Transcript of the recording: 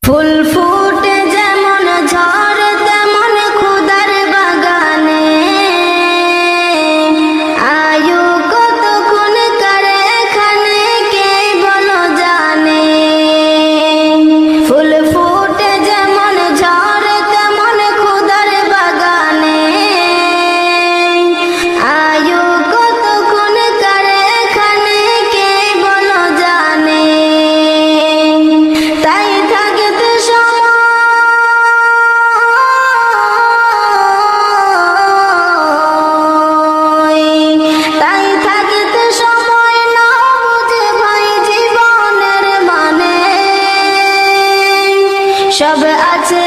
ফুল ফুটে যেমন ঝড় তেমন খুদার বাগানে, আয়ু কতক্ষণ কারে এখানে কে বলো জানে। ফুল ফুটে যেমন ঝড় তেমন খুদার বাগানে, আয়ু কতক্ষণ কারে এখানে কে বলো জানে। তাই থাকতে সময় না বুঝে ভাই জীবনের মানে, সব আছে